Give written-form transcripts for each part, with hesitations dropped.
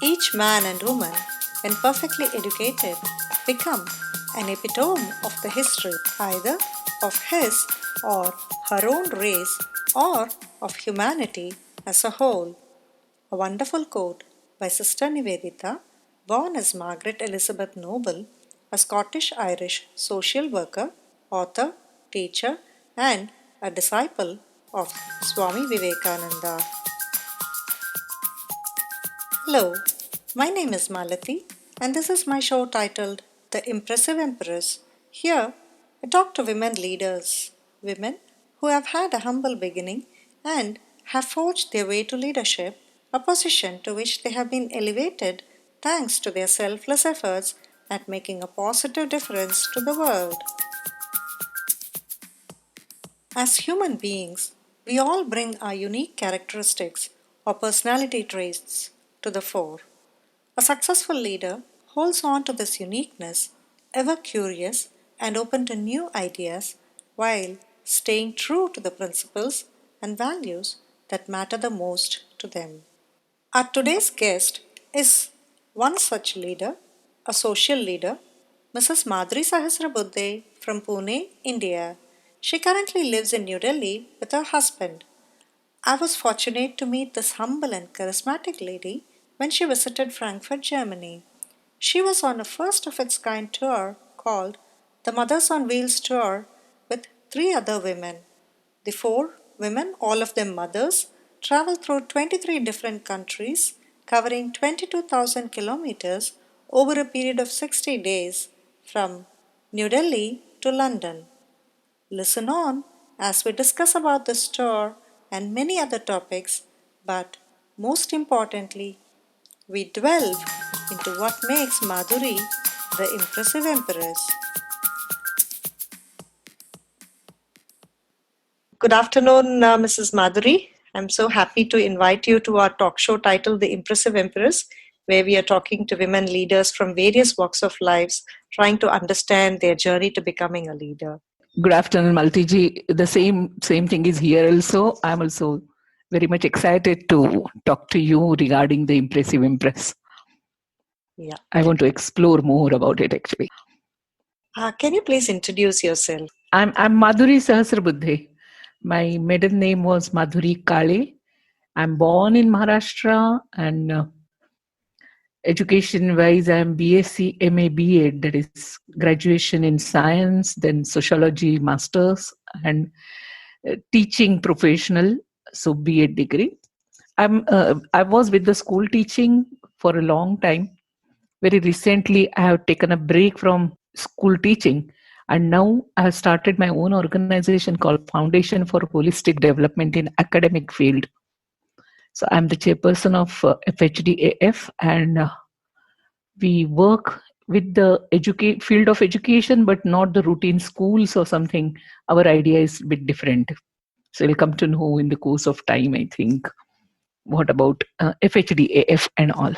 Each man and woman, when perfectly educated, become an epitome of the history either of his or her own race or of humanity as a whole. A wonderful quote by Sister Nivedita, born as Margaret Elizabeth Noble, a Scottish Irish social worker, author, teacher, and a disciple of Swami Vivekananda. Hello, my name is Malati, and this is my show titled The Impressive Empress. Here, I talk to women leaders, women who have had a humble beginning and have forged their way to leadership, a position to which they have been elevated thanks to their selfless efforts at making a positive difference to the world. As human beings, we all bring our unique characteristics or personality traits to the fore. A successful leader holds on to this uniqueness, ever curious and open to new ideas, while staying true to the principles and values that matter the most to them. Our today's guest is one such leader, a social leader, Mrs. Madhuri Sahasrabhudde from Pune, India. She currently lives in New Delhi with her husband. I was fortunate to meet this humble and charismatic lady when she visited Frankfurt, Germany. She was on a first of its kind tour called the Mothers on Wheels Tour with three other women. The four women, all of them mothers, traveled through 23 different countries, covering 22,000 kilometers over a period of 60 days from New Delhi to London. Listen on as we discuss about this tour and many other topics, but most importantly, we delve into what makes Madhuri the impressive empress. Good afternoon, Mrs. Madhuri. I'm so happy to invite you to our talk show titled The Impressive Empress, where we are talking to women leaders from various walks of lives, trying to understand their journey to becoming a leader. Good afternoon, Maltiji. The same thing is here also. I'm also very much excited to talk to you regarding the impressive empress. Yeah. I want to explore more about it actually. Can you please introduce yourself? I'm Madhuri Sahasrabhudde. My maiden name was Madhuri Kale. I'm born in Maharashtra and education-wise, I'm BSc, MA, BEd, that is graduation in science, then sociology, masters, and teaching professional, so BEd degree. I was with the school teaching for a long time. Very recently, I have taken a break from school teaching, and now I have started my own organization called Foundation for Holistic Development in Academic Field. So I'm the chairperson of FHDAF, and we work with the field of education, but not the routine schools or something. Our idea is a bit different. So we'll come to know in the course of time, I think, what about FHDAF and all.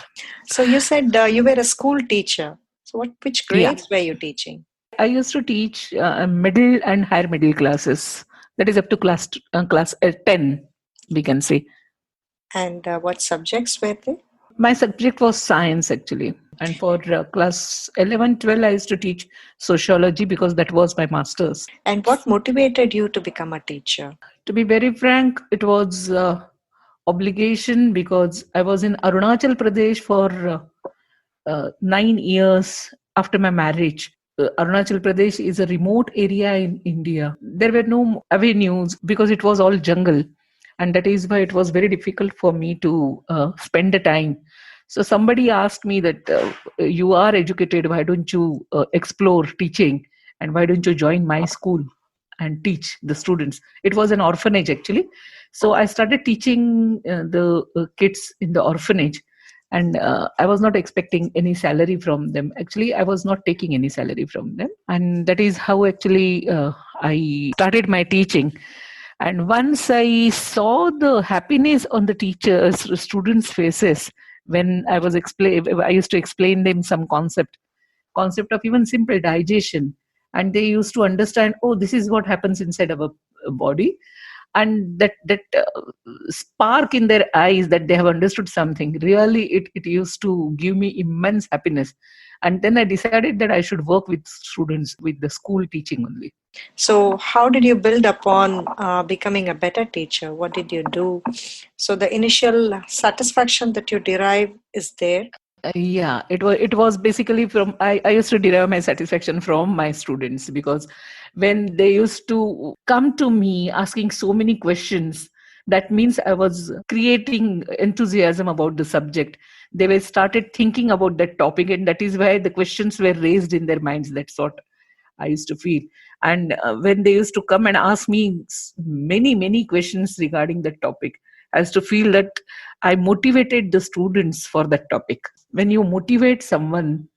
So you said you were a school teacher. So which grades were you teaching? I used to teach middle and higher middle classes. That is up to class 10, we can say. And what subjects were they? My subject was science actually. And for class 11, 12, I used to teach sociology because that was my master's. And what motivated you to become a teacher? To be very frank, it was obligation because I was in Arunachal Pradesh for 9 years after my marriage. Arunachal Pradesh is a remote area in India. There were no avenues because it was all jungle. And that is why it was very difficult for me to spend the time. So somebody asked me that you are educated, why don't you explore teaching? And why don't you join my school and teach the students? It was an orphanage actually. So I started teaching the kids in the orphanage. And I was not expecting any salary from them. Actually, I was not taking any salary from them. And that is how actually I started my teaching. And once I saw the happiness on the students' faces when I used to explain them some concept of even simple digestion. And they used to understand, oh, this is what happens inside our body. and that spark in their eyes that they have understood something, really it used to give me immense happiness. And then I decided that I should work with students, with the school teaching only. So, how did you build upon becoming a better teacher? What did you do? So, the initial satisfaction that you derive is there. Yeah, it was basically from I used to derive my satisfaction from my students, because when they used to come to me asking so many questions, that means I was creating enthusiasm about the subject. They were started thinking about that topic, and that is why the questions were raised in their minds. That's what I used to feel. And when they used to come and ask me many, many questions regarding that topic, I used to feel that I motivated the students for that topic. When you motivate someone,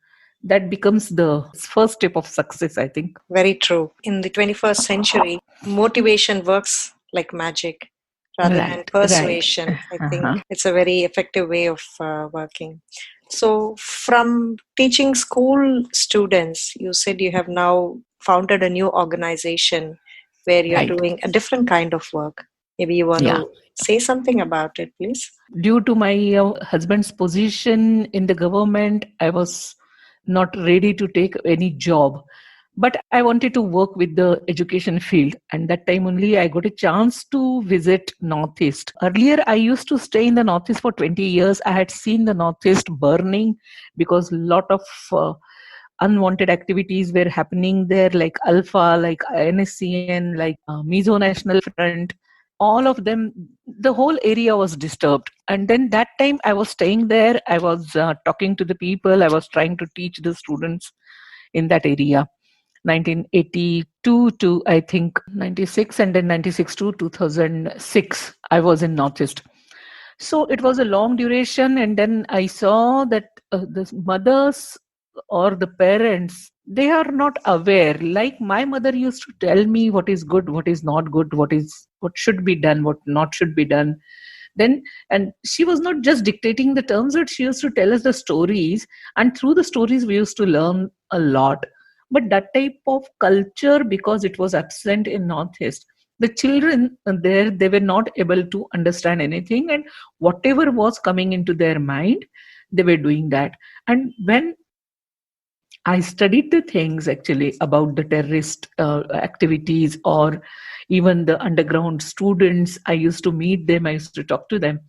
that becomes the first step of success, I think. Very true. In the 21st century, motivation works like magic rather than Right, right. persuasion. I think Uh-huh. it's a very effective way of working. So, from teaching school students, you said you have now founded a new organization where you're Right. doing a different kind of work. Maybe you want Yeah. to say something about it, please. Due to my husband's position in the government, I was not ready to take any job. But I wanted to work with the education field. And that time only I got a chance to visit Northeast. Earlier, I used to stay in the Northeast for 20 years. I had seen the Northeast burning because a lot of unwanted activities were happening there, like Alpha, like NSCN, like Mizo National Front. All of them, the whole area was disturbed. And then that time I was staying there, I was talking to the people, I was trying to teach the students in that area. 1982 to I think 96, and then 96 to 2006 I was in Northeast. So it was a long duration, and then I saw that the mothers or the parents, they are not aware. Like my mother used to tell me what is good, what is not good, what should be done, what not should be done. Then, and she was not just dictating the terms, but she used to tell us the stories, and through the stories we used to learn a lot. But that type of culture, because it was absent in Northeast, the children there, they were not able to understand anything, and whatever was coming into their mind, they were doing that. And when I studied the things actually about the terrorist activities, or even the underground students, I used to meet them, I used to talk to them.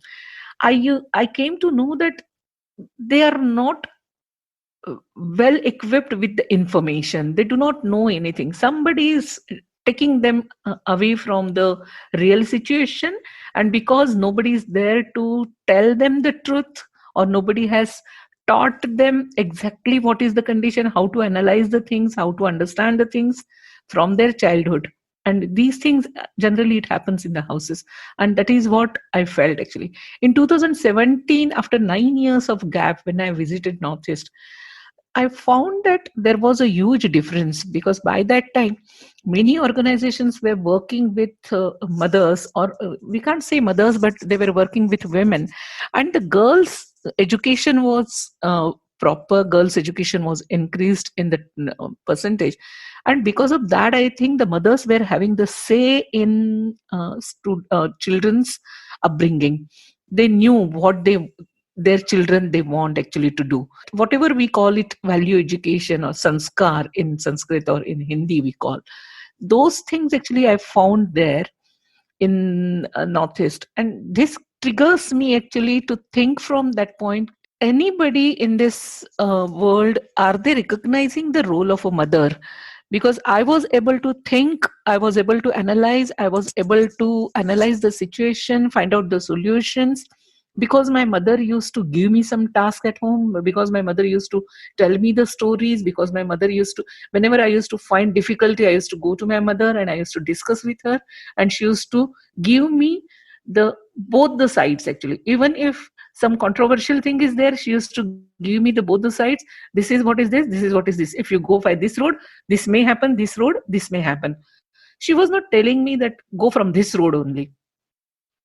I came to know that they are not well equipped with the information. They do not know anything. Somebody is taking them away from the real situation, and because nobody is there to tell them the truth, or nobody has taught them exactly what is the condition, how to analyze the things, how to understand the things from their childhood. And these things, generally it happens in the houses, and that is what I felt actually. In 2017, after 9 years of gap, when I visited Northeast, I found that there was a huge difference, because by that time, many organizations were working with mothers, or we can't say mothers, but they were working with women. And the girls' education was proper, girls' education was increased in the percentage. And because of that, I think the mothers were having the say in children's upbringing. They knew what their children they want actually to do. Whatever we call it, value education or sanskar in Sanskrit, or in Hindi we call, those things actually I found there in Northeast. And this triggers me actually to think from that point, anybody in this world, are they recognizing the role of a mother? Because I was able to think, I was able to analyze, I was able to analyze the situation, find out the solutions, because my mother used to give me some task at home, because my mother used to tell me the stories, because my mother used to, whenever I used to find difficulty, I used to go to my mother and I used to discuss with her, and she used to give me the both the sides actually. Even if some controversial thing is there, she used to give me the both the sides. This is what is this is what is this, if you go by this road, this may happen, this road, this may happen. She was not telling me that go from this road only.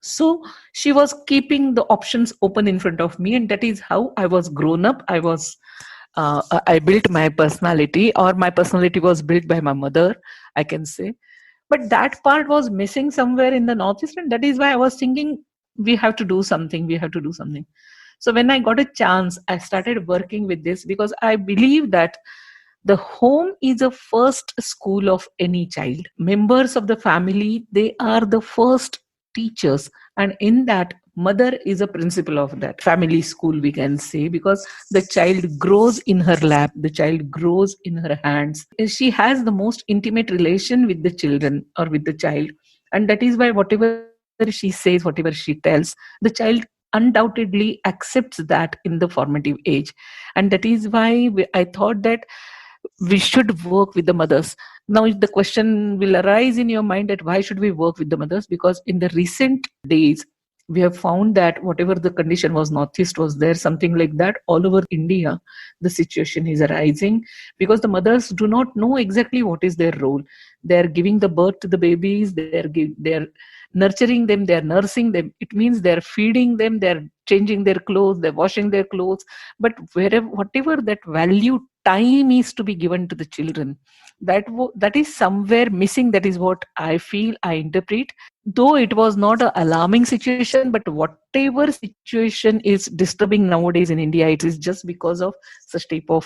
So she was keeping the options open in front of me, and that is how I was grown up. I built my personality, or my personality was built by my mother, I can say. But that part was missing somewhere in the Northeast, and that is why I was thinking we have to do something. We have to do something. So when I got a chance, I started working with this because I believe that the home is a first school of any child. Members of the family, they are the first teachers, and in that, mother is a principal of that family school, we can say, because the child grows in her lap, the child grows in her hands. She has the most intimate relation with the children or with the child, and that is why whatever she says, whatever she tells, the child undoubtedly accepts that in the formative age. And that is why I thought that we should work with the mothers. Now the question will arise in your mind that why should we work with the mothers? Because in the recent days we have found that whatever the condition was, northeast was there, something like that, all over India the situation is arising, because the mothers do not know exactly what is their role. They are giving the birth to the babies, they are nurturing them, they are nursing them. It means they are feeding them, they are changing their clothes, they're washing their clothes. But wherever, whatever that value time is to be given to the children, that is somewhere missing. That is what I feel, I interpret. Though it was not an alarming situation, but whatever situation is disturbing nowadays in India, it is just because of such type of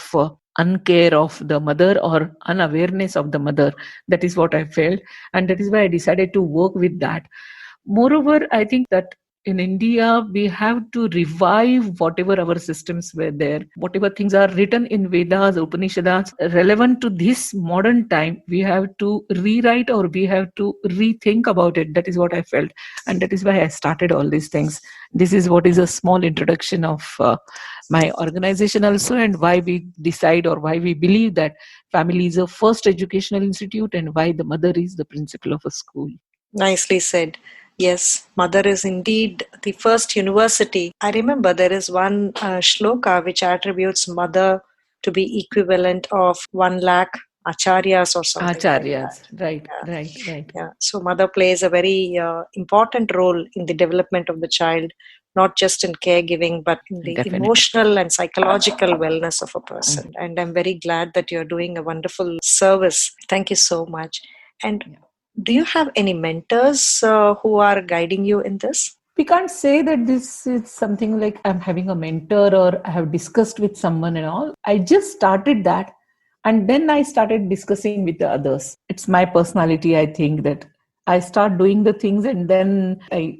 uncare of the mother or unawareness of the mother. That is what I felt, and that is why I decided to work with that. Moreover, I think that in India, we have to revive whatever our systems were there, whatever things are written in Vedas, Upanishads, relevant to this modern time. We have to rewrite or we have to rethink about it. That is what I felt. And that is why I started all these things. This is what is a small introduction of my organization also, and why we decide or why we believe that family is a first educational institute and why the mother is the principal of a school. Nicely said. Yes, Mother is indeed the first university. I remember there is one shloka which attributes Mother to be equivalent of 1 lakh acharyas or something like Acharyas, that. right, Yeah. right, right. Yeah. So Mother plays a very important role in the development of the child, not just in caregiving, but in the Definitely. emotional and psychological wellness of a Mm. person. And I'm very glad that you're doing a wonderful service. Thank you so much. And Yeah. do you have any mentors who are guiding you in this? We can't say that this is something like I'm having a mentor or I have discussed with someone and all. I just started that, and then I started discussing with the others. It's my personality, I think, that I start doing the things and then I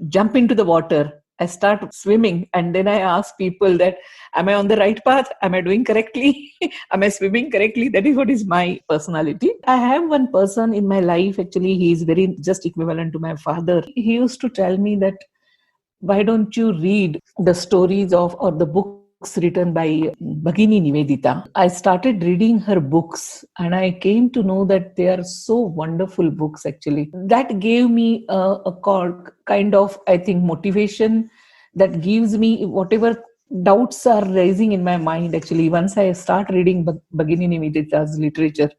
jump into the water. I start swimming and then I ask people that, am I on the right path? Am I doing correctly? Am I swimming correctly? That is what is my personality. I have one person in my life, actually, he is very just equivalent to my father. He used to tell me that, why don't you read the stories of or the books written by Bhagini Nivedita? I started reading her books and I came to know that they are so wonderful books actually. That gave me kind of, I think, motivation that gives me whatever doubts are rising in my mind actually. Once I start reading Bhagini Nivedita's literature,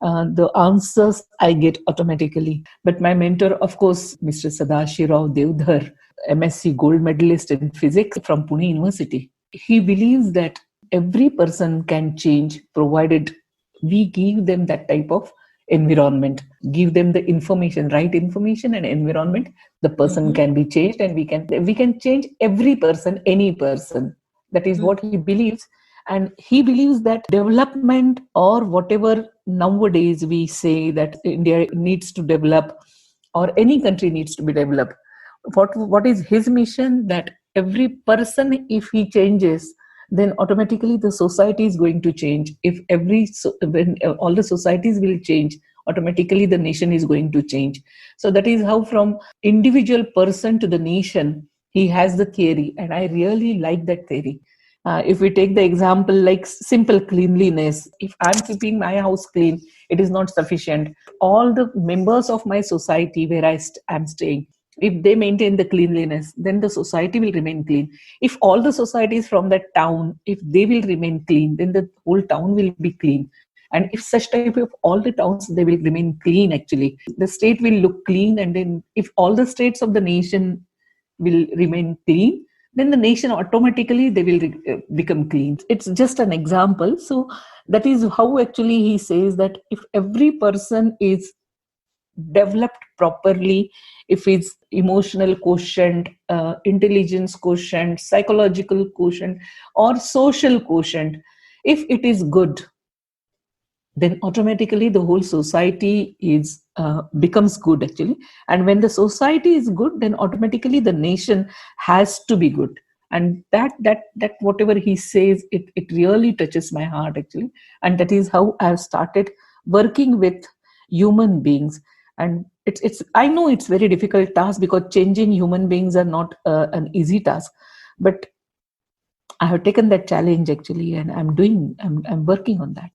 the answers I get automatically. But my mentor, of course, Mr. Sadashirao Devdhar, MSc gold medalist in physics from Pune University. He believes that every person can change provided we give them that type of environment, give them the information, right information and environment. The person Mm-hmm. can be changed, and we can change every person, any person. That is what he believes. And he believes that development, or whatever nowadays we say that India needs to develop or any country needs to be developed, what is his mission? That every person, if he changes, then automatically the society is going to change. If when all the societies will change, automatically the nation is going to change. So that is how, from individual person to the nation, he has the theory, and I really like that theory. If we take the example like simple cleanliness, if I'm keeping my house clean, it is not sufficient. All the members of my society where am staying, if they maintain the cleanliness, then the society will remain clean. If all the societies from that town, if they will remain clean, then the whole town will be clean. And if such type of all the towns, they will remain clean actually, the state will look clean. And then if all the states of the nation will remain clean, then the nation automatically they will become clean. It's just an example. So that is how actually he says that if every person is developed properly, if it's emotional quotient, intelligence quotient, psychological quotient, or social quotient, if it is good, then automatically the whole society is becomes good actually. And when the society is good, then automatically the nation has to be good. And that whatever he says, it really touches my heart actually. And that is how I've started working with human beings. And it's I know it's very difficult task, because changing human beings are not an easy task. But I have taken that challenge actually, and I'm working on that.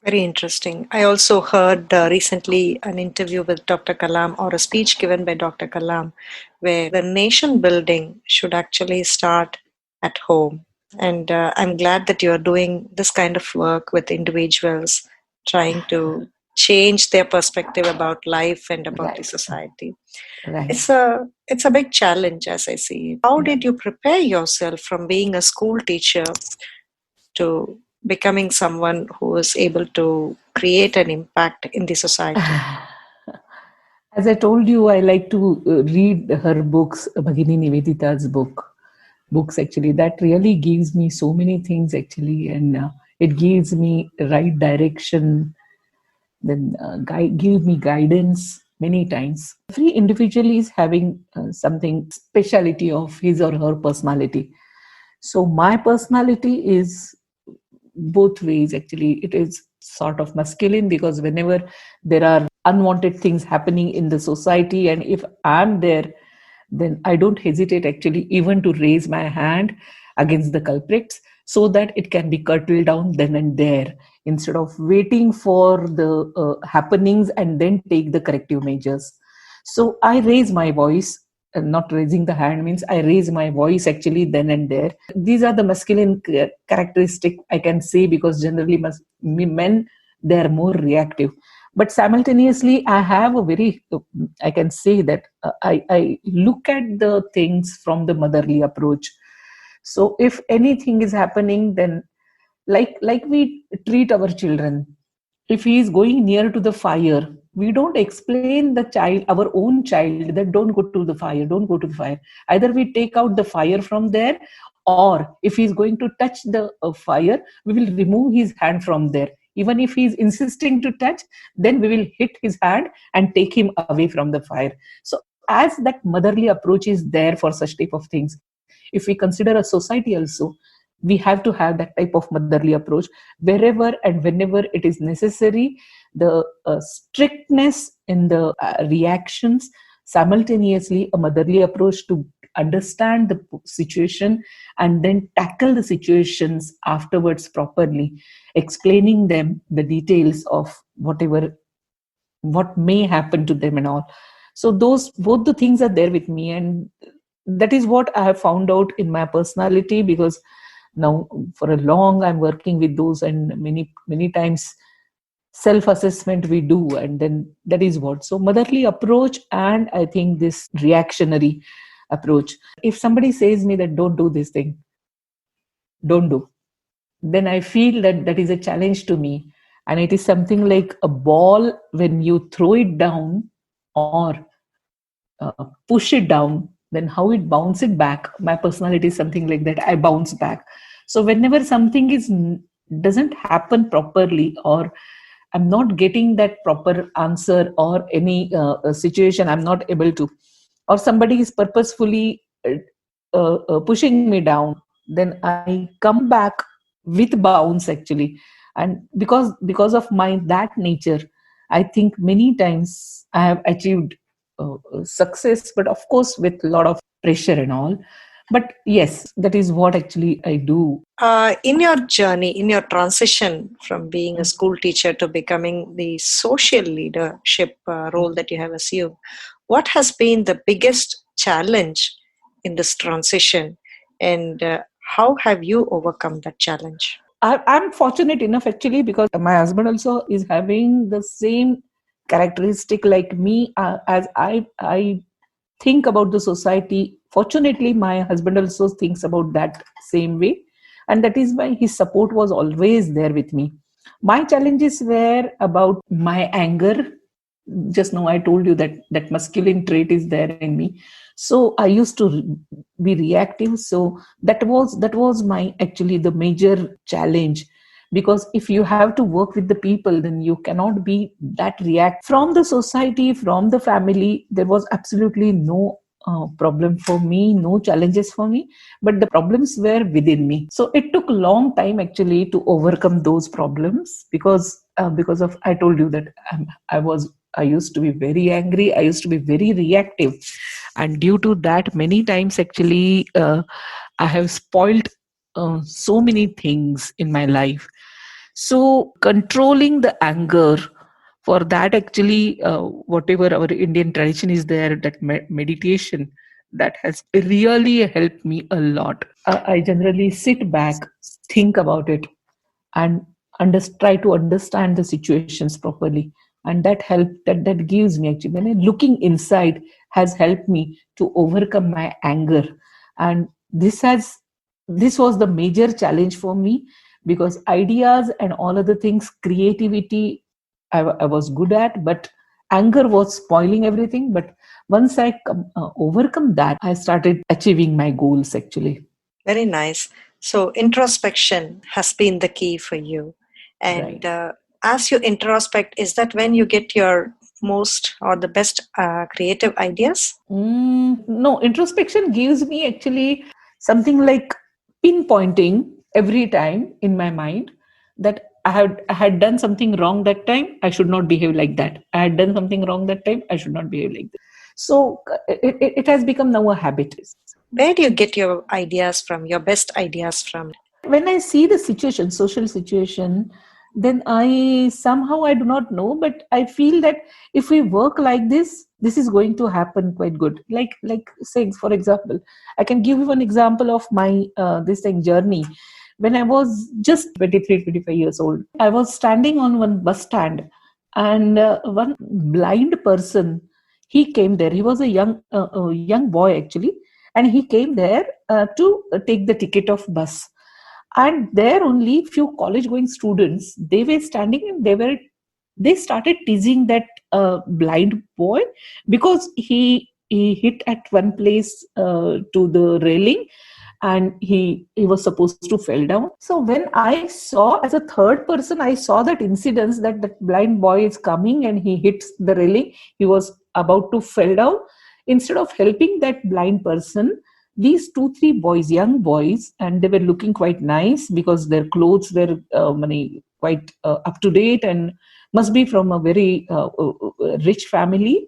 Very interesting. I also heard recently an interview with Dr. Kalam, or a speech given by Dr. Kalam, where the nation building should actually start at home. And I'm glad that you're doing this kind of work with individuals, trying to change their perspective about life and about the Right, society. right. It's a big challenge as I see it. How Yeah. did you prepare yourself from being a school teacher to becoming someone who is able to create an impact in the society? As I told you, I like to read her books, Bhagini Nivedita's books actually. That really gives me so many things actually, and it gives me right direction. Then give me guidance many times. Every individual is having something speciality of his or her personality. So my personality is both ways actually. It is sort of masculine, because whenever there are unwanted things happening in the society, and if I'm there, then I don't hesitate actually even to raise my hand against the culprits, so that it can be curtailed down then and there, instead of waiting for the happenings and then take the corrective measures. So I raise my voice. Not raising the hand means I raise my voice actually then and there. These are the masculine characteristic I can say, because generally men, they are more reactive. But simultaneously I have a very I can say that I look at the things from the motherly approach. So if anything is happening, then like we treat our children. If he is going near to the fire, we don't explain the child, our own child, that don't go to the fire, don't go to the fire. Either we take out the fire from there, or if he is going to touch the fire, we will remove his hand from there. Even if he is insisting to touch, then we will hit his hand and take him away from the fire. So as that motherly approach is there for such type of things, if we consider a society also, we have to have that type of motherly approach wherever and whenever it is necessary. The strictness in the reactions, simultaneously a motherly approach to understand the situation and then tackle the situations afterwards properly, explaining them the details of whatever what may happen to them and all. So those both the things are there with me, and that is what I have found out in my personality. Because now for a long I'm working with those, and many times self assessment we do, and then that is what. So motherly approach, and I think this reactionary approach. If somebody says me that don't do this thing, don't do, then I feel that that is a challenge to me. And it is something like a ball, when you throw it down or push it down, then how it bounces back. My personality is something like that. I bounce back. So whenever something is doesn't happen properly, or I'm not getting that proper answer, or any situation I'm not able to, or somebody is purposefully pushing me down, then I come back with bounce actually. And because of my that nature, I think many times I have achieved success, but of course with a lot of pressure and all. But yes, that is what actually I do. In your journey, in your transition from being a school teacher to becoming the social leadership role that you have assumed, what has been the biggest challenge in this transition, and how have you overcome that challenge? I'm fortunate enough actually, because my husband also is having the same characteristic like me. As I think about the society, fortunately my husband also thinks about that same way, and that is why his support was always there with me. My challenges were about my anger, just now I told you that that masculine trait is there in me. So I used to be reactive. So that was my actually the major challenge, because if you have to work with the people, then you cannot be that react. From the society, from the family, there was absolutely no problem for me, no challenges for me, but the problems were within me. So it took a long time actually to overcome those problems, because of, I told you that I used to be very angry, I used to be very reactive, and due to that, many times actually I have spoiled so many things in my life. So controlling the anger, for that actually whatever our Indian tradition is there, that meditation, that has really helped me a lot. I generally sit back, think about it, and try to understand the situations properly, and that help that gives me actually, when looking inside has helped me to overcome my anger. And this was the major challenge for me, because ideas and all other things, creativity, I was good at, but anger was spoiling everything. But once I overcome that, I started achieving my goals actually. Very nice. So, introspection has been the key for you. And Right. as you introspect, is that when you get your most or the best creative ideas? No, introspection gives me actually something like pinpointing every time in my mind that I had done something wrong that time. I should not behave like that. I had done something wrong that time. I should not behave like that. So it has become now a habit. Where do you get your ideas from, your best ideas from? When I see the situation, social situation, then I somehow, I do not know, but I feel that if we work like this is going to happen quite good. Like say for example, I can give you an example of my this thing journey. When I was just 23, 25 years old, I was standing on one bus stand, and one blind person, he came there. He was a young boy actually, and he came there to take the ticket of bus. And there only few college going students, they were standing, and they started teasing that blind boy, because he hit at one place to the railing, and he was supposed to fell down. So when I saw, as a third person, I saw that incident, that that blind boy is coming and he hits the railing, he was about to fell down. Instead of helping that blind person, these two three boys, young boys, and they were looking quite nice because their clothes were quite up to date, and must be from a very rich family.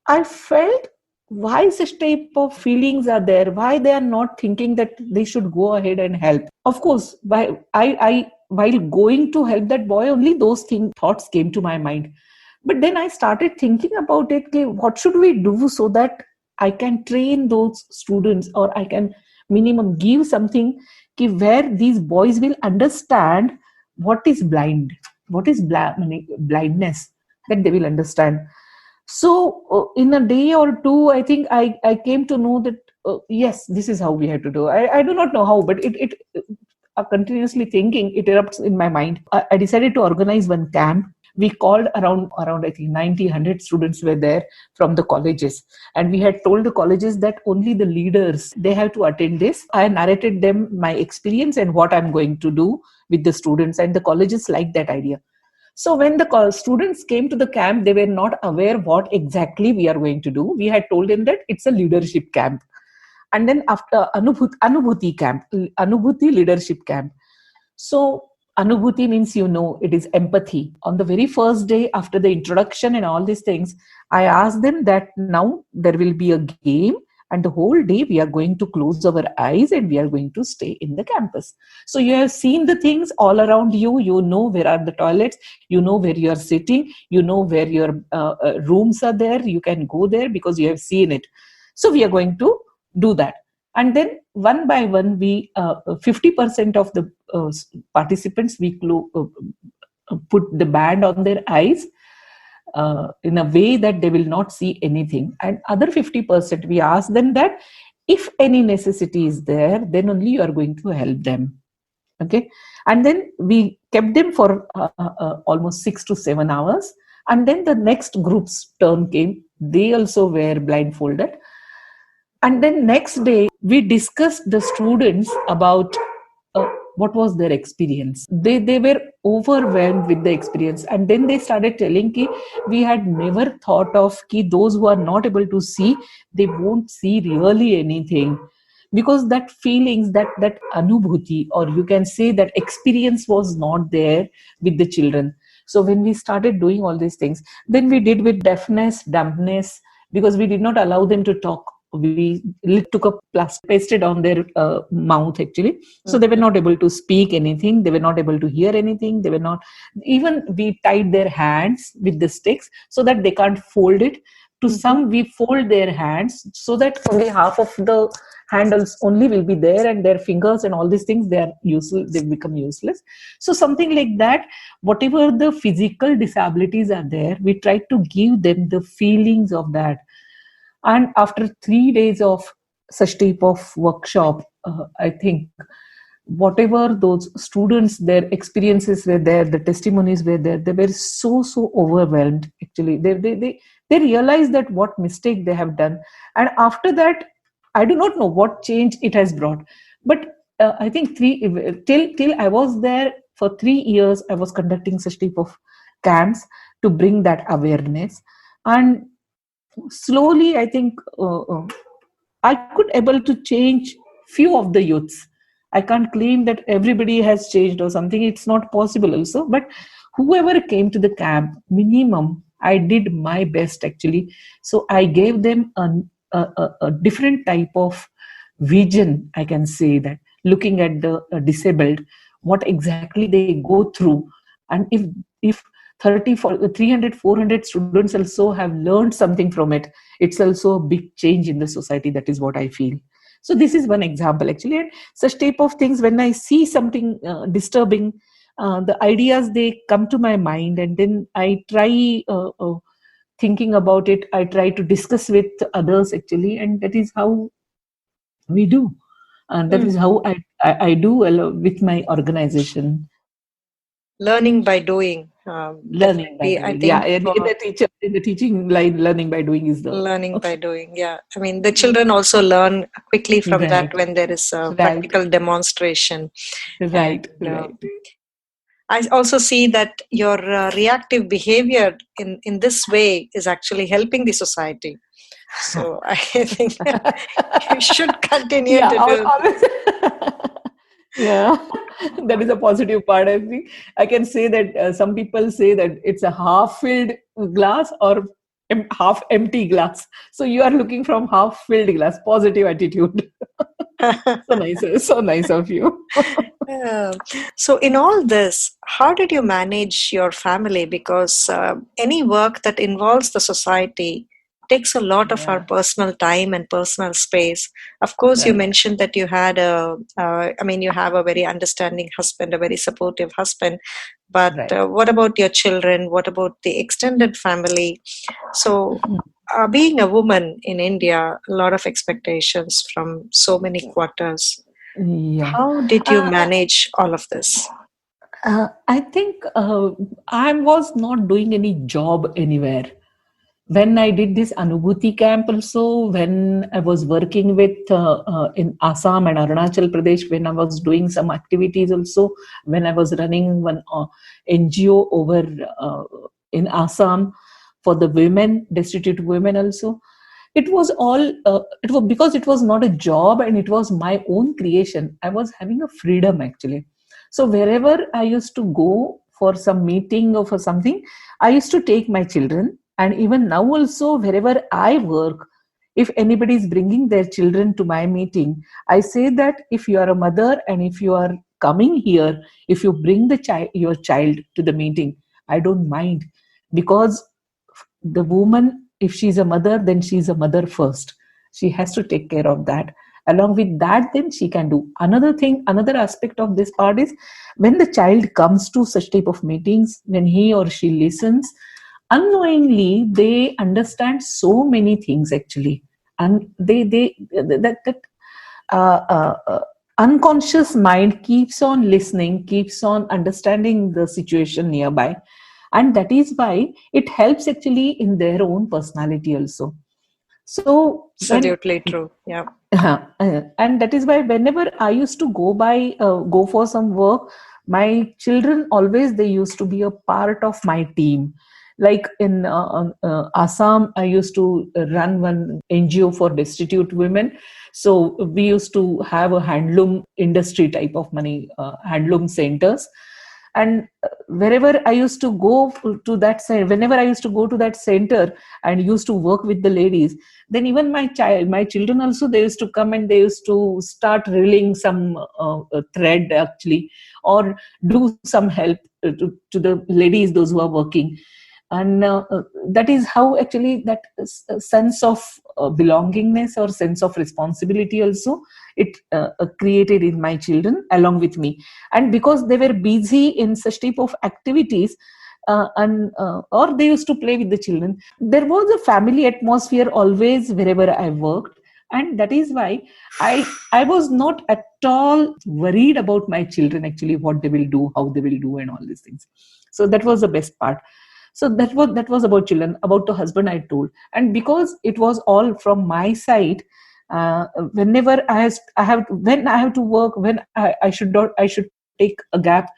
I felt, why such type of feelings are there? Why they are not thinking that they should go ahead and help? Of course, while going to help that boy, only those thoughts came to my mind. But then I started thinking about it. Okay, what should we do so that I can train those students, or I can minimum give something, okay, where these boys will understand what is what is blindness, that they will understand. So in a day or two, I think I came to know that yes, this is how we have to do. I do not know how, but it continuously thinking, it erupts in my mind. I decided to organize one camp. We called around I think 90, 100 students were there from the colleges, and we had told the colleges that only the leaders, they have to attend this. I narrated them my experience and what I'm going to do with the students, and the colleges liked that idea. So when the students came to the camp, they were not aware what exactly we are going to do. We had told them that it's a leadership camp. And then after Anubhuti camp, Anubhuti leadership camp. So Anubhuti means, it is empathy. On the very first day after the introduction and all these things, I asked them that now there will be a game, and the whole day we are going to close our eyes and we are going to stay in the campus. So you have seen the things all around you. You know where are the toilets. You know where you are sitting. You know where your rooms are there. You can go there because you have seen it. So we are going to do that. And then one by one, we 50% of the participants, we put the band on their eyes in a way that they will not see anything. And other 50%, we ask them that if any necessity is there, then only you are going to help them. Okay. And then we kept them for almost 6 to 7 hours. And then the next group's turn came. They also were blindfolded. And then next day, we discussed the students about what was their experience. They were overwhelmed with the experience. And then they started telling ki we had never thought of ki those who are not able to see, they won't see really anything. Because that feelings, that anubhuti, or you can say that experience was not there with the children. So when we started doing all these things, then we did with deafness, dumbness, because we did not allow them to talk. We took a plastic, pasted on their mouth actually, so they were Mhm. not able to speak anything, they were not able to hear anything, they were not, even we tied their hands with the sticks so that they can't fold it. To Mhm. some we fold their hands so that only half of the handles only will be there, and their fingers and all these things, they are useless, they become useless. So something like that, whatever the physical disabilities are there, we try to give them the feelings of that. And after 3 days of such type of workshop, I think whatever those students, their experiences were there, the testimonies were there, they were so overwhelmed actually. They realized that what mistake they have done. And after that, I do not know what change it has brought, but I think till I was there for 3 years, I was conducting such type of camps to bring that awareness. And slowly, I think I could able to change few of the youths. I can't claim that everybody has changed or something, it's not possible also, but whoever came to the camp, minimum I did my best actually. So I gave them a different type of vision, I can say that, looking at the disabled, what exactly they go through. And if 30 for 300 400 students also have learned something from it, it's also a big change in the society. That is what I feel. So this is one example actually. And such type of things, when I see something disturbing, the ideas, they come to my mind, and then I try thinking about it, I try to discuss with others actually, and that is how we do. And that is Mhm. how I do with my organization. Learning by doing, Learning by definitely. I doing, yeah. think In for the teacher, in the teaching line, learning by doing is the learning by doing, yeah. I mean, the children also learn quickly from that right, when there is a right, practical demonstration. right, And right. I also see that your reactive behavior in this way is actually helping the society. So I think you should continue Yeah, to do. always. Yeah, that is a positive part. I think I can say that some people say that it's a half filled glass or half empty glass. So you are looking from half filled glass, positive attitude. So nice, so nice of you. Yeah. So, in all this, how did you manage your family? Because any work that involves the society takes a lot of our Yeah, personal time and personal space. Of course, you right, mentioned that you had I mean, you have a very understanding husband, a very supportive husband. But right. what about your children? What about the extended family? So, being a woman in India, a lot of expectations from so many quarters. Yeah. How did you Uh, manage all of this? I think I was not doing any job anywhere. When I did this Anubhuti camp, also when I was working with in Assam and Arunachal Pradesh, when I was doing some activities, also when I was running one NGO over uh, in Assam for the women, destitute women, also it was all it was because it was not a job and it was my own creation. I was having a freedom actually. So wherever I used to go for some meeting or for something, I used to take my children. And even now also, wherever I work, if anybody is bringing their children to my meeting, I say that if you are a mother and if you are coming here, if you bring the your child to the meeting, I don't mind. Because the woman, if she's a mother, then she's a mother first. She has to take care of that. Along with that, then she can do another thing. Another aspect of this part is when the child comes to such type of meetings, when he or she listens, unknowingly they understand so many things actually. And they that uh, uh, unconscious mind keeps on listening, keeps on understanding the situation nearby. and that is why it helps actually in their own personality also. So when Absolutely true. Yeah. and that is why whenever I used to go for some work, my children always, they used to be a part of my team. Like in Assam, I used to run one NGO for destitute women. So we used to have a handloom industry type of money, handloom centers. And wherever I used to go to that whenever I used to go to that center and used to work with the ladies, then even my children also, they used to come and they used to start reeling some thread actually, or do some help to the ladies, those who are working. And that is how actually that sense of belongingness or sense of responsibility also, it created in my children along with me. And because they were busy in such type of activities, and or they used to play with the children, there was a family atmosphere always wherever I worked. And that is why I was not at all worried about my children actually, what they will do, how they will do, and all these things. So that was the best part. So that was about children. About the husband, I told. And because it was all from my side, whenever I have when I have to work, when I should not, I should take a gap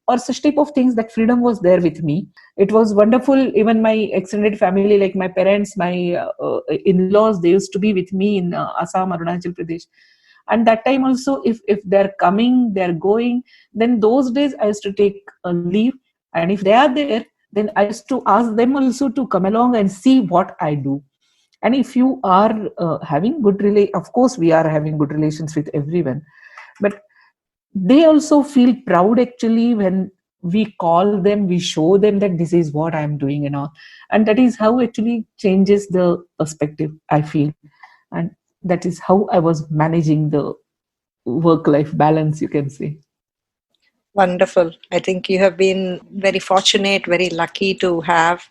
or such type of things, that freedom was there with me. It was wonderful. Even my extended family, like my parents, my in-laws, they used to be with me in Assam, Arunachal Pradesh. And that time also, if they're coming, they're going, then those days I used to take a leave. And if they are there, then I used to ask them also to come along and see what I do. And if you are having of course we are having good relations with everyone, but they also feel proud actually when we call them, we show them that this is what I'm doing and all. And that is how actually changes the perspective, I feel. And that is how I was managing the work life balance, you can say. Wonderful. I think you have been very fortunate, very lucky to have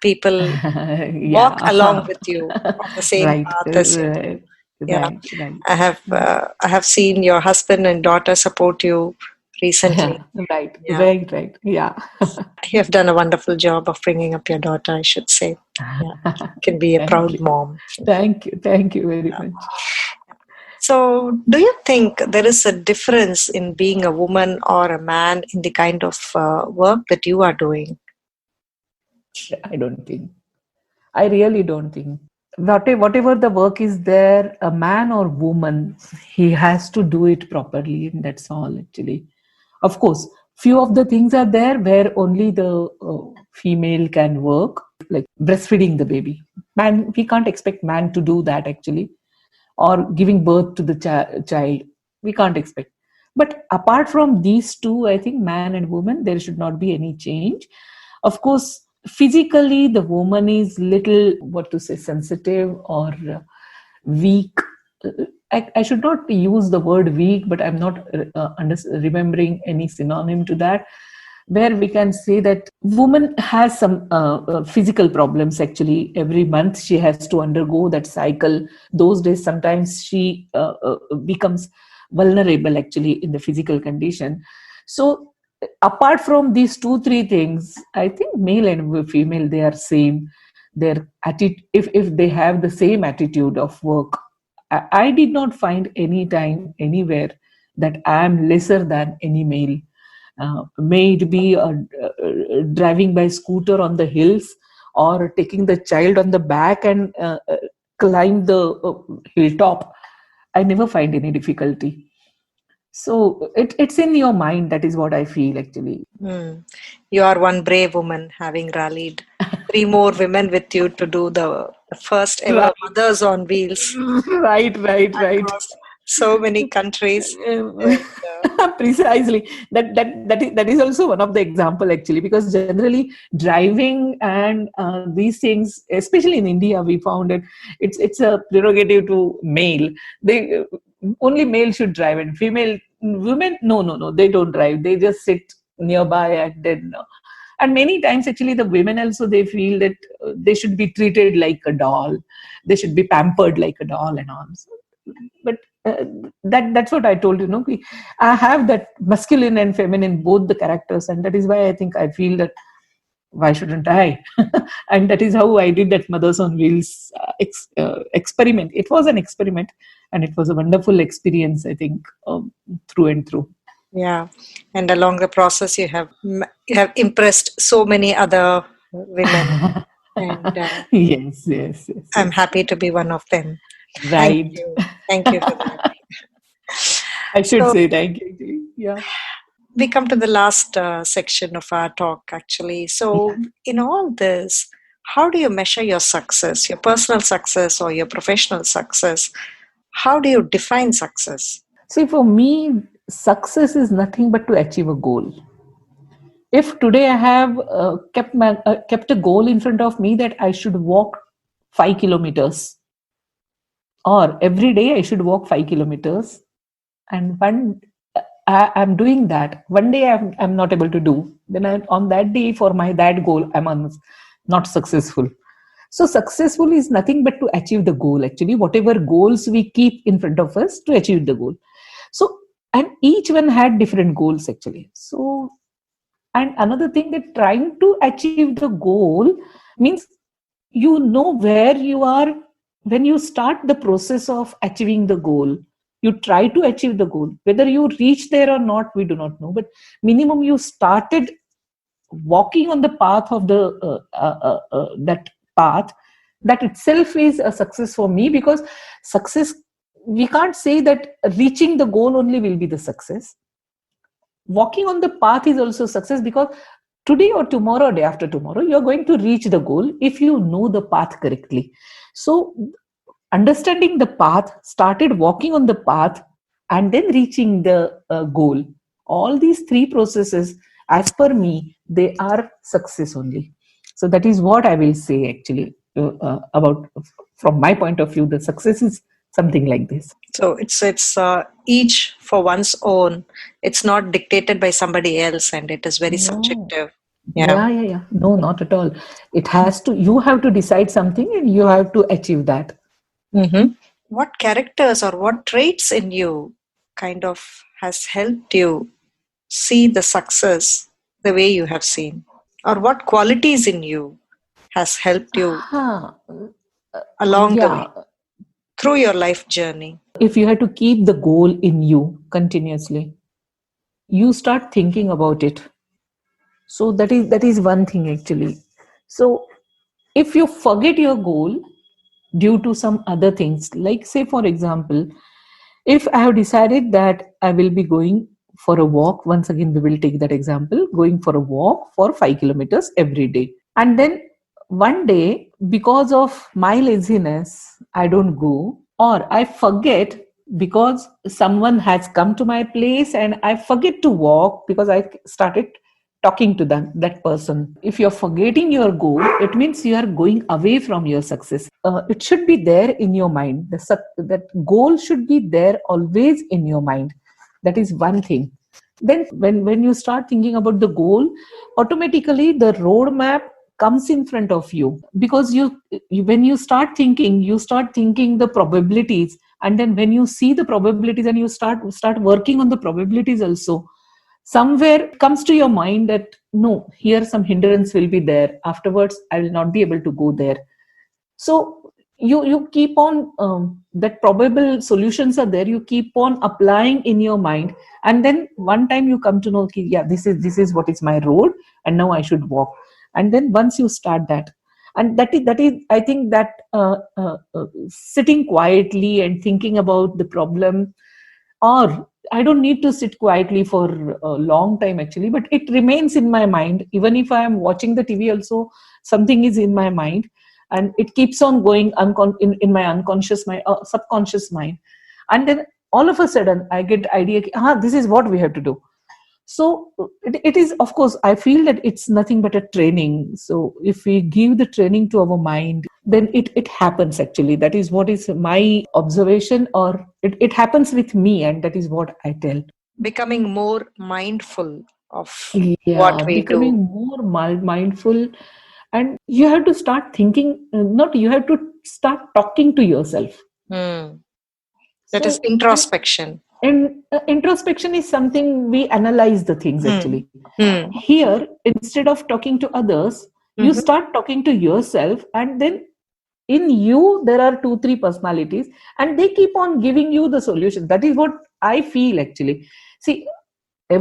people walk along Yeah. with you on the same Right, path as you did. right, Yeah. right, right. I have seen your husband and daughter support you recently. Yeah, right, Yeah. right, right. Yeah. You have done a wonderful job of bringing up your daughter, I should say. Yeah. You can be a Thank proud you. mom. Thank you. Thank you very much. So, do you think there is a difference in being a woman or a man in the kind of work that you are doing? I don't think. I really don't think. Whatever the work is there, a man or woman, he has to do it properly, and that's all actually. Of course, few of the things are there where only the female can work, like breastfeeding the baby. Man, we can't expect man to do that actually, or giving birth to the child. We can't expect. But apart from these two, I think man and woman, there should not be any change. Of course, physically, the woman is little, what to say, sensitive or weak. I should not use the word weak, but I'm not remembering any synonym to that, where we can say that woman has some physical problems actually. Every month she has to undergo that cycle. Those days sometimes she becomes vulnerable actually in the physical condition. So apart from these two three things, I think male and female, they are same. Their attitude, if they have the same attitude of work, I did not find any time anywhere that I am lesser than any male. May it be driving by scooter on the hills, or taking the child on the back and climb the hilltop. I never find any difficulty. So it's in your mind. That is what I feel actually. Hmm. You are one brave woman having rallied three more women with you to do the first ever Right, Mothers on Wheels right, right, right. across so many countries. And Precisely. That is also one of the example actually, because generally driving and these things, especially in India, we found it. It's a prerogative to male. They only male should drive, and female women, no, they don't drive. They just sit nearby, and then. And many times actually the women also, they feel that they should be treated like a doll, they should be pampered like a doll and all. So, but that's what I told you. I have that masculine and feminine, both the characters, and that is why I think I feel that why shouldn't I? And that is how I did that Mothers on Wheels experiment. It was an experiment, and it was a wonderful experience, I think, through and through. Yeah, and along the process, you have impressed so many other women, and Yes, yes, yes, I'm yes. happy to be one of them. Thank Right. you. Thank you for that. I should So say thank you, actually. Yeah. we come to the last section of our talk, actually. Yeah. So in all this, how do you measure your success, your personal success or your professional success? How do you define success? See, for me, success is nothing but to achieve a goal. If today I have kept a goal in front of me that I should walk 5 kilometers, or every day I should walk 5 kilometers, and I'm doing that. One day I'm not able to do. Then on that day for my that goal not successful. So successful is nothing but to achieve the goal. Actually, whatever goals we keep in front of us to achieve the goal. So, and each one had different goals actually. So, and another thing, that trying to achieve the goal means you know where you are when you start the process of achieving the goal. You try to achieve the goal. Whether you reach there or not, we do not know. But minimum you started walking on the path of the that path. That itself is a success for me, because success, we can't say that reaching the goal only will be the success. Walking on the path is also success, because today or tomorrow or day after tomorrow you're going to reach the goal if you know the path correctly. So understanding the path, started walking on the path, and then reaching the goal, all these three processes, as per me, they are success only. So that is what I will say actually, about, from my point of view, the success is something like this. So it's each for one's own. It's not dictated by somebody else, and it is very No. subjective. Yeah. Yeah, yeah, yeah. No, not at all. It has to, you have to decide something and you have to achieve that. Mm-hmm. What characters or what traits in you kind of has helped you see the success the way you have seen? Or what qualities in you has helped you Huh. along the way Yeah. through your life journey? If you have to keep the goal in you continuously, you start thinking about it. So that is one thing actually. So if you forget your goal due to some other things, like say for example, if I have decided that I will be going for a walk, once again we will take that example, going for a walk for 5 kilometers every day, and then one day, because of my laziness, I don't go, or I forget because someone has come to my place and I forget to walk because I started talking to them, that person. If you're forgetting your goal, it means you are going away from your success. It should be there in your mind. That goal should be there always in your mind. That is one thing. Then when you start thinking about the goal, automatically the roadmap comes in front of you, because when you start thinking the probabilities, and then when you see the probabilities and you start working on the probabilities also, somewhere it comes to your mind that no, here some hindrance will be there, afterwards I will not be able to go there. So you keep on, that probable solutions are there, you keep on applying in your mind, and then one time you come to know, okay, yeah, this is what is my road, and now I should walk. And then once you start that, and that is I think that sitting quietly and thinking about the problem, or I don't need to sit quietly for a long time actually, but it remains in my mind. Even if I am watching the TV also, something is in my mind, and it keeps on going in my unconscious mind, subconscious mind. And then all of a sudden I get the idea, this is what we have to do. So it is, of course, I feel that it's nothing but a training. So if we give the training to our mind, then it happens actually. That is what is my observation, or it happens with me, and that is what I tell. Becoming more mindful of what Yeah, we do. becoming more mindful. And you have to start thinking, not you have to start talking to yourself. Hmm. That is So, and introspection. And introspection is something we analyze the things Hmm. actually. Hmm. Here, instead of talking to others, you Mhm. start talking to yourself, and then in you there are two three personalities, and they keep on giving you the solution. That is what I feel actually. See,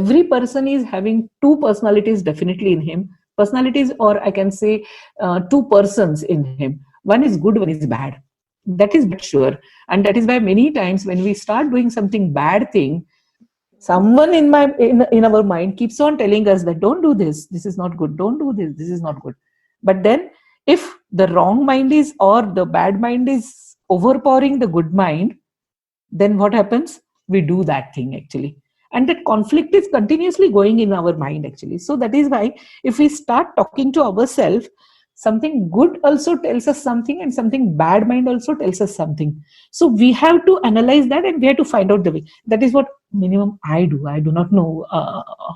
every person is having two personalities definitely in him, personalities, or I can say two persons in him. One is good, one is bad. That is that sure. And that is why many times when we start doing something bad thing, someone in our mind keeps on telling us that don't do this, this is not good, don't do this, this is not good. But then if the wrong mind is, or the bad mind is overpowering the good mind, then what happens? We do that thing actually. And that conflict is continuously going in our mind actually. So that is why if we start talking to ourselves, something good also tells us something, and something bad mind also tells us something. So we have to analyze that, and we have to find out the way. That is what minimum I do. I do not know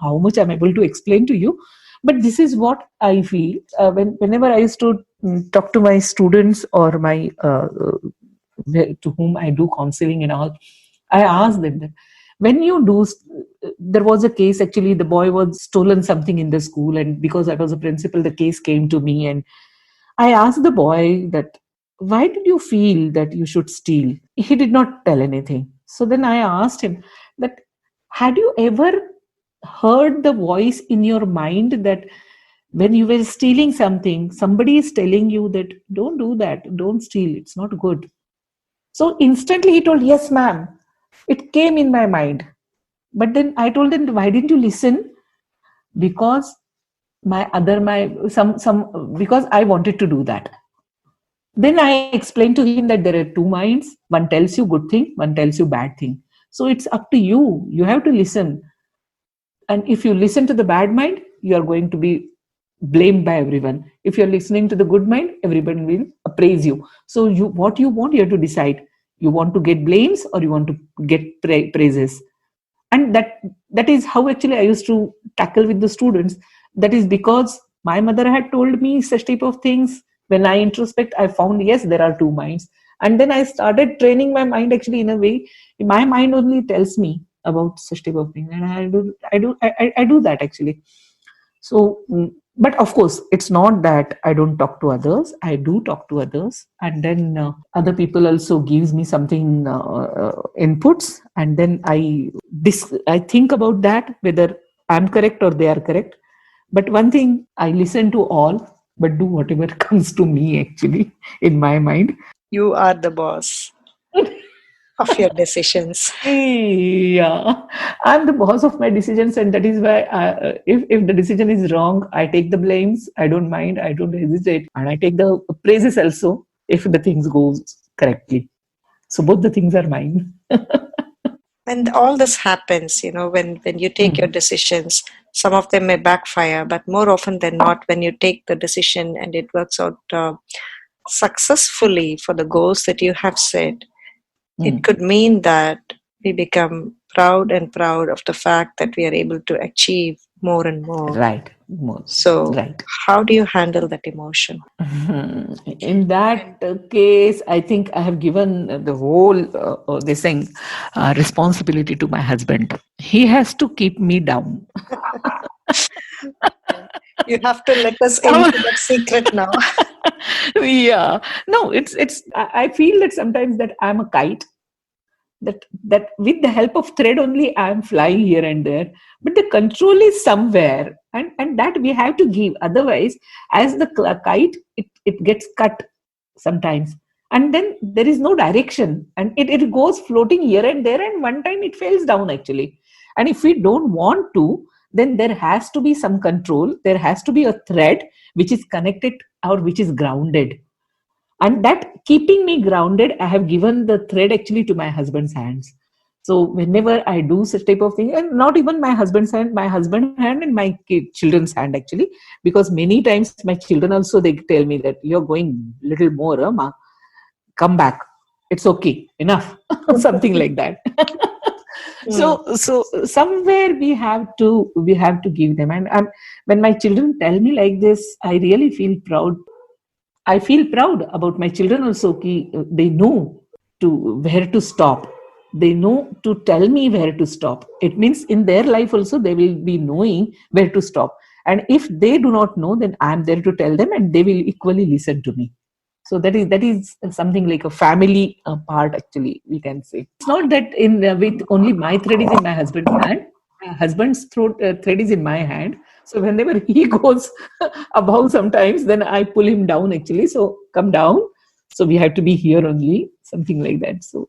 how much I'm able to explain to you, but this is what I feel. Whenever I used to talk to my students, or my to whom I do counseling and all, I asked them that when you do, there was a case actually, the boy was stolen something in the school, and because I was a principal, the case came to me, and I asked the boy that, why did you feel that you should steal? He did not tell anything. So then I asked him that, had you ever heard the voice in your mind that when you were stealing something, somebody is telling you that don't do that, don't steal, it's not good. So instantly he told, yes, ma'am. It came in my mind. But then I told him, why didn't you listen? Because because I wanted to do that. Then I explained to him that there are two minds. One tells you good thing, one tells you bad thing. So it's up to you. You have to listen. And if you listen to the bad mind, you are going to be blamed by everyone. If you're listening to the good mind, everybody will praise you. So you, what you want, you have to decide. You want to get blames, or you want to get praises. And that is how actually I used to tackle with the students. That is because my mother had told me such type of things. When I introspect, I found, yes, there are two minds. And then I started training my mind actually in a way. My mind only tells me about such type of thing, and I do that actually. So but of course, it's not that I don't talk to others. I do talk to others, and then other people also gives me something inputs, and then I think about that, whether I'm correct or they are correct. But one thing, I listen to all, but do whatever comes to me actually in my mind. You are the boss of your decisions. Yeah, I'm the boss of my decisions, and that is why if the decision is wrong, I take the blames. I don't mind. I don't hesitate, and I take the praises also if the things goes correctly. So both the things are mine. And all this happens, when you take your Mm. decisions, some of them may backfire, but more often than not, when you take the decision and it works out successfully for the goals that you have set, it Mm. could mean that we become proud and proud of the fact that we are able to achieve more and more. Right. More. So, Right. how do you handle that emotion? In that case, I think I have given the whole this thing responsibility to my husband. He has to keep me down. Okay. You have to let us into that secret now. Yeah, no, it's I feel that sometimes that I'm a kite, that with the help of thread only I'm flying here and there, but the control is somewhere, and that we have to give. Otherwise, as the kite, it gets cut sometimes, and then there is no direction, and it goes floating here and there, and one time it falls down actually. And if we don't want to, then there has to be some control. There has to be a thread which is connected, or which is grounded, and that keeping me grounded, I have given the thread actually to my husband's hands. So whenever I do such type of thing, and not even my husband's hand, my husband hand and my children's hand actually, because many times my children also, they tell me that you're going little more, ma, come back, it's okay, enough, something like that. Hmm. So somewhere we have to give them, and when my children tell me like this, I really feel proud. I feel proud about my children also. They know to where to stop. They know to tell me where to stop. It means in their life also they will be knowing where to stop. And if they do not know, then I am there to tell them, and they will equally listen to me. So that is something like a family part, actually, we can say. It's not that in with only my thread is in my husband's hand. My husband's thread is in my hand. So whenever he goes above sometimes, then I pull him down, actually. So come down. So we have to be here only, something like that. So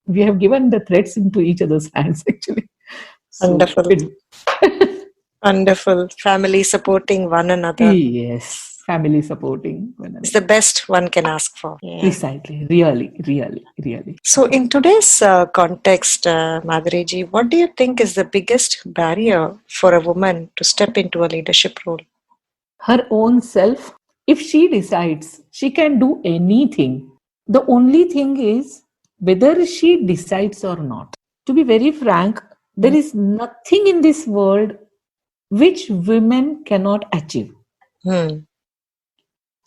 we have given the threads into each other's hands, actually. So Wonderful. it, Wonderful. Family supporting one another yes, family supporting one is the another. best one can ask for. Yeah. Precisely, really, really, really. So, in today's context, Madhuri ji, what do you think is the biggest barrier for a woman to step into a leadership role? Her own self, if she decides, she can do anything. The only thing is whether she decides or not. To be very frank, there is nothing in this world which women cannot achieve, Hmm.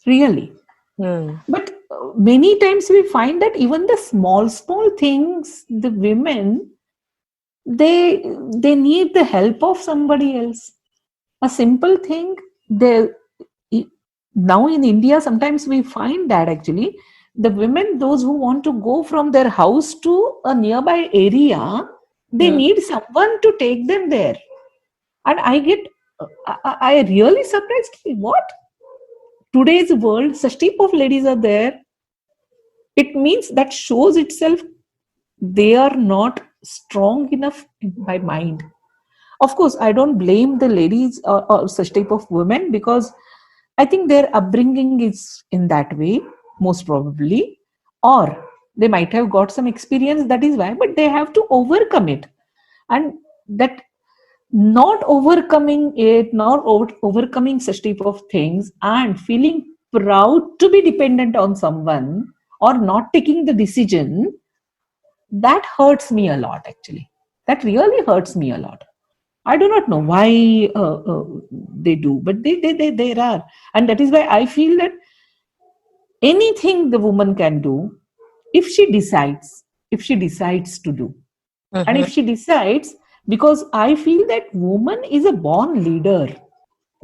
really. Hmm. But many times we find that even the small, small things, the women, they they need the help of somebody else. A simple thing, they now in India, sometimes we find that actually the women, those who want to go from their house to a nearby area, they Hmm. need someone to take them there. And I get, I really surprised. What? Today's world, such type of ladies are there. It means that shows itself they are not strong enough by mind. Of course, I don't blame the ladies or such type of women, because I think their upbringing is in that way, most probably, or they might have got some experience, that is why, but they have to overcome it. And that not overcoming it, not overcoming such type of things, and feeling proud to be dependent on someone or not taking the decision, that hurts me a lot, actually. That really hurts me a lot. I do not know why they do, but there are. And that is why I feel that anything the woman can do, if she decides to do. And if Mhm. she decides, because I feel that woman is a born leader,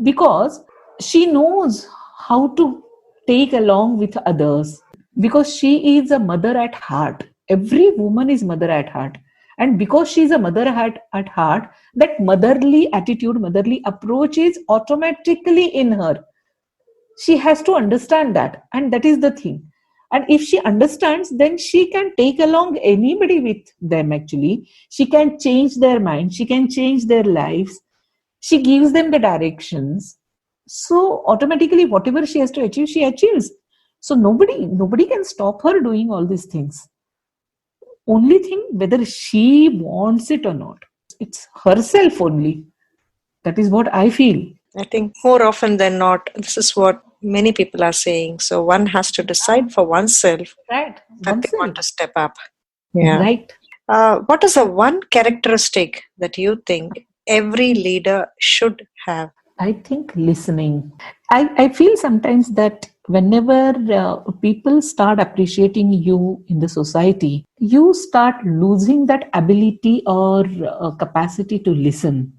because she knows how to take along with others, because she is a mother at heart. Every woman is mother at heart. And because she is a mother at heart, that motherly attitude, motherly approach is automatically in her. She has to understand that, and that is the thing. And if she understands, then she can take along anybody with them, actually. She can change their mind, she can change their lives, she gives them the directions. So automatically whatever she has to achieve, she achieves. So nobody can stop her doing all these things. Only thing whether she wants it or not. It's herself only. That is what I feel. I think more often than not, this is what many people are saying. So, one has to decide for oneself Right. that they want Oneself. to step up. Yeah. Right. What is the one characteristic that you think every leader should have? I think listening. I feel sometimes that whenever people start appreciating you in the society, you start losing that ability or capacity to listen.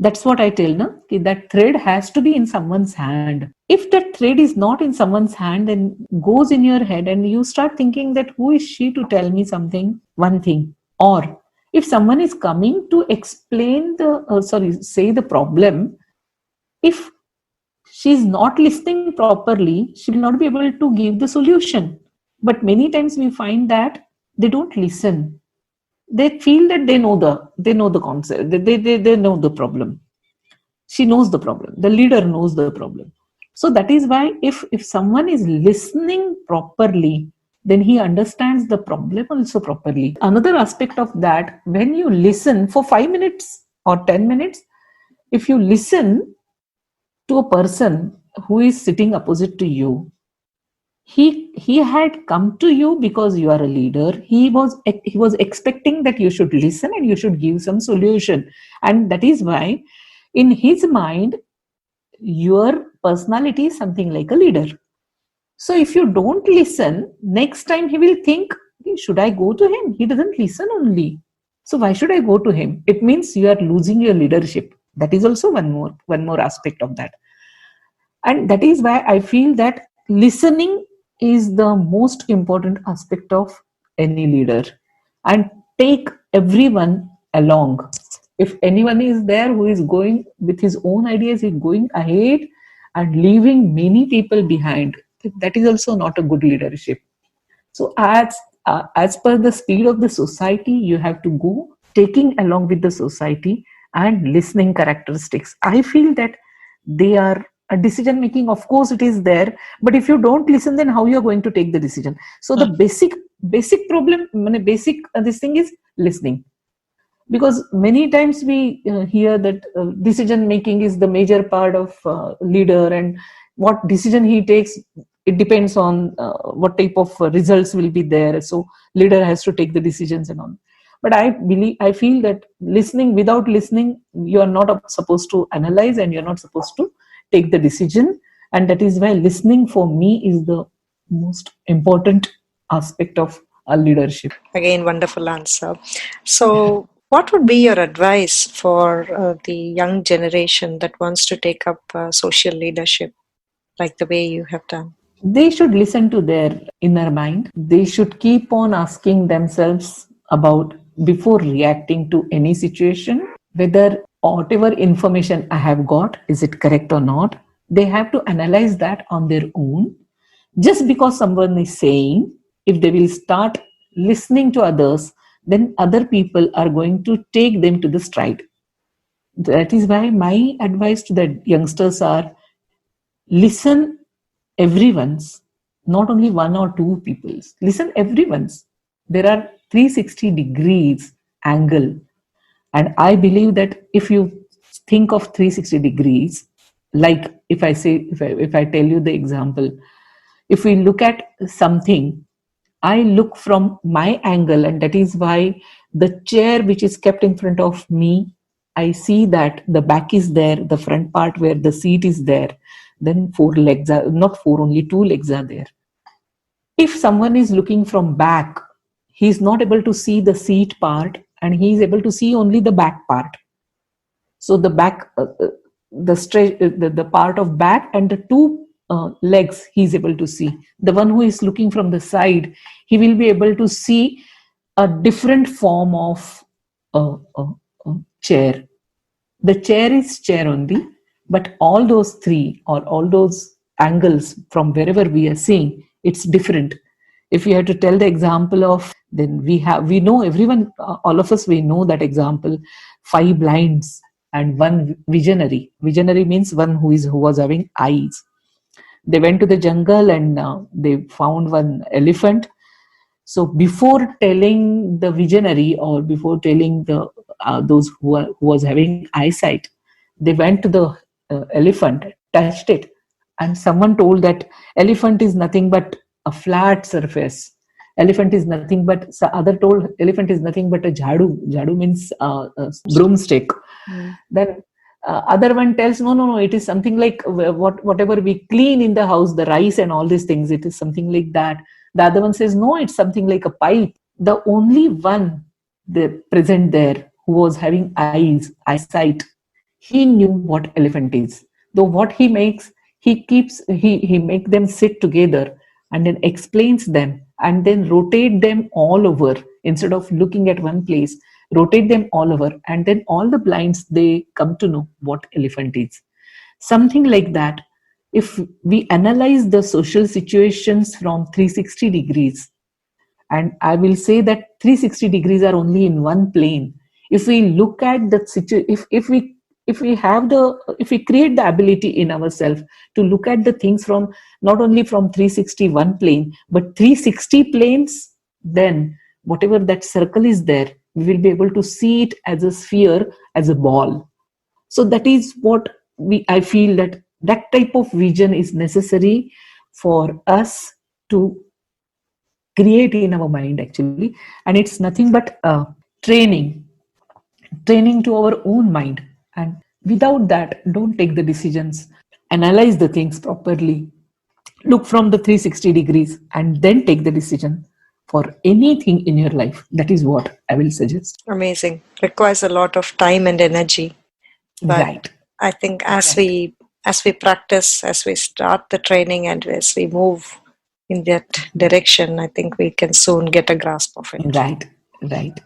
That's what I tell, na? Ki that thread has to be in someone's hand. If that thread is not in someone's hand and goes in your head, and you start thinking that who is she to tell me something, one thing. Or if someone is coming to explain say the problem, if she's not listening properly, she will not be able to give the solution. But many times we find that they don't listen. They feel that they know the concept, they know the problem. She knows the problem, the leader knows the problem. So that is why if someone is listening properly, then he understands the problem also properly. Another aspect of that, when you listen for 5 minutes or 10 minutes, if you listen to a person who is sitting opposite to you, he had come to you because you are a leader. He was expecting that you should listen and you should give some solution. And that is why in his mind your personality is something like a leader. So if you don't listen, next time he will think Okay, should I go to him? He doesn't listen only. So why should I go to him? It means you are losing your leadership. That is also one more aspect of that. And that is why I feel that listening is the most important aspect of any leader. And take everyone along. If anyone is there who is going with his own ideas, he's going ahead and leaving many people behind, that is also not a good leadership. So as per the speed of the society, you have to go taking along with the society and listening characteristics. I feel that they are a decision making. Of course, it is there, but if you don't listen, then how you are going to take the decision? So the basic problem, basic this thing is listening, because many times we hear that decision making is the major part of leader, and what decision he takes, it depends on what type of results will be there, so leader has to take the decisions and all. But I feel that listening, without listening, you are not supposed to analyze and you're not supposed to take the decision. And that is why listening for me is the most important aspect of a leadership. Again, wonderful answer. So, what would be your advice for the young generation that wants to take up social leadership like the way you have done? They should listen to their inner mind. They should keep on asking themselves about, before reacting to any situation, whether whatever information I have got, is it correct or not. They have to analyze that on their own. Just because someone is saying, if they will start listening to others, then other people are going to take them to the stride. That is why my advice to the youngsters are, listen everyone's, not only one or two people's, listen everyone's. There are 360 degrees angle, and I believe that if you think of 360 degrees, like if I tell you the example, if we look at something, I look from my angle, and that is why the chair which is kept in front of me, I see that the back is there, the front part where the seat is there, then four legs are not four, only two legs are there. If someone is looking from back, he is not able to see the seat part and he is able to see only the back part. So the back, the stretch, the part of back and the two legs he is able to see. The one who is looking from the side, he will be able to see a different form of chair. The chair is chair only, but all those three or all those angles from wherever we are seeing, it's different. If you have to tell the example of, then we know everyone, all of us, we know that example, five blinds and one visionary. Visionary means one who was having eyes. They went to the jungle and they found one elephant. So before telling the visionary, or before telling the those who was having eyesight, they went to the elephant, touched it, and someone told that elephant is nothing but a flat surface. Elephant is nothing but, so other told elephant is nothing but a jhadu. Jhadu means broomstick. Then other one tells, no, no, no, it is something like whatever we clean in the house, the rice and all these things, it is something like that. The other one says, no, it's something like a pipe. The only one present there who was having eyesight, he knew what elephant is. Though what he makes, he make them sit together and then explains them and then rotate them all over, instead of looking at one place, rotate them all over, and then all the blinds, they come to know what elephant is. Something like that. If we analyze the social situations from 360 degrees, and I will say that 360 degrees are only in one plane. If we look at the situation, if we create the ability in ourselves to look at the things from not only from 361 plane but 360 planes, then whatever that circle is there, we will be able to see it as a sphere, as a ball. So that is what I feel, that that type of vision is necessary for us to create in our mind actually. And it's nothing but training training to our own mind. And without that, don't take the decisions. Analyze the things properly, look from the 360 degrees, and then take the decision. for anything in your life. That is what I will suggest. Amazing. Requires a lot of time and energy. But Right, I think right, as we practice, as we start the training and as we move in that direction, I think we can soon get a grasp of it. right,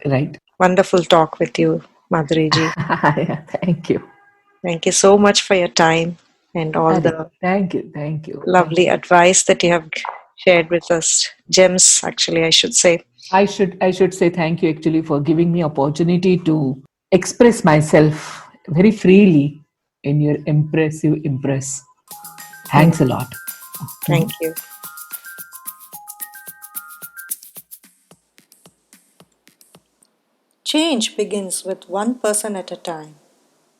right. Wonderful talk with you, Madhuriji. Yeah, thank you. Thank you so much for your time and all Are, the thank lovely you. advice that you have shared with us. Gems, actually, I should say. I should say thank you actually for giving me opportunity to express myself very freely in your impressive impress. Thank Thanks a lot. thank you. Change begins with one person at a time.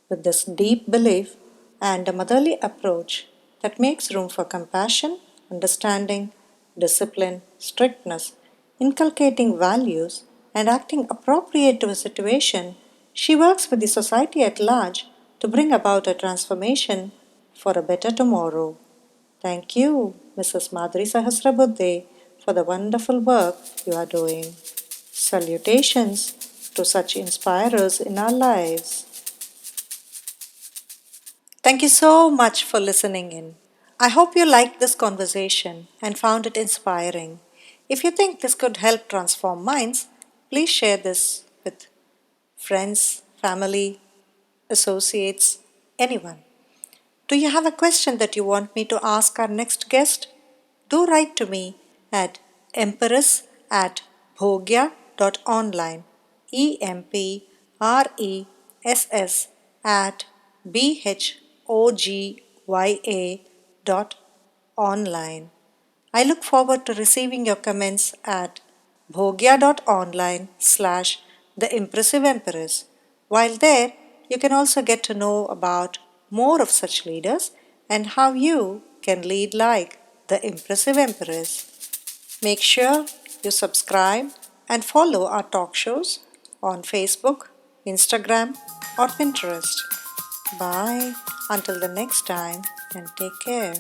With this deep belief and a motherly approach that makes room for compassion, understanding, discipline, strictness, inculcating values, and acting appropriate to a situation, she works with the society at large to bring about a transformation for a better tomorrow. Thank you, Mrs. Madhuri Sahasrabhudde, for the wonderful work you are doing. Salutations to such inspirers in our lives. Thank you so much for listening in. I hope you liked this conversation and found it inspiring. If you think this could help transform minds, please share this with friends, family, associates, anyone. Do you have a question that you want me to ask our next guest? Do write to me at empress at bhogya.online. EMPRESS at BHOGYA dot online. I look forward to receiving your comments at bhogya.online slash the impressive empress. While there, you can also get to know about more of such leaders and how you can lead like the impressive empress. Make sure you subscribe and follow our talk shows on Facebook, Instagram, or Pinterest. Bye until the next time and take care.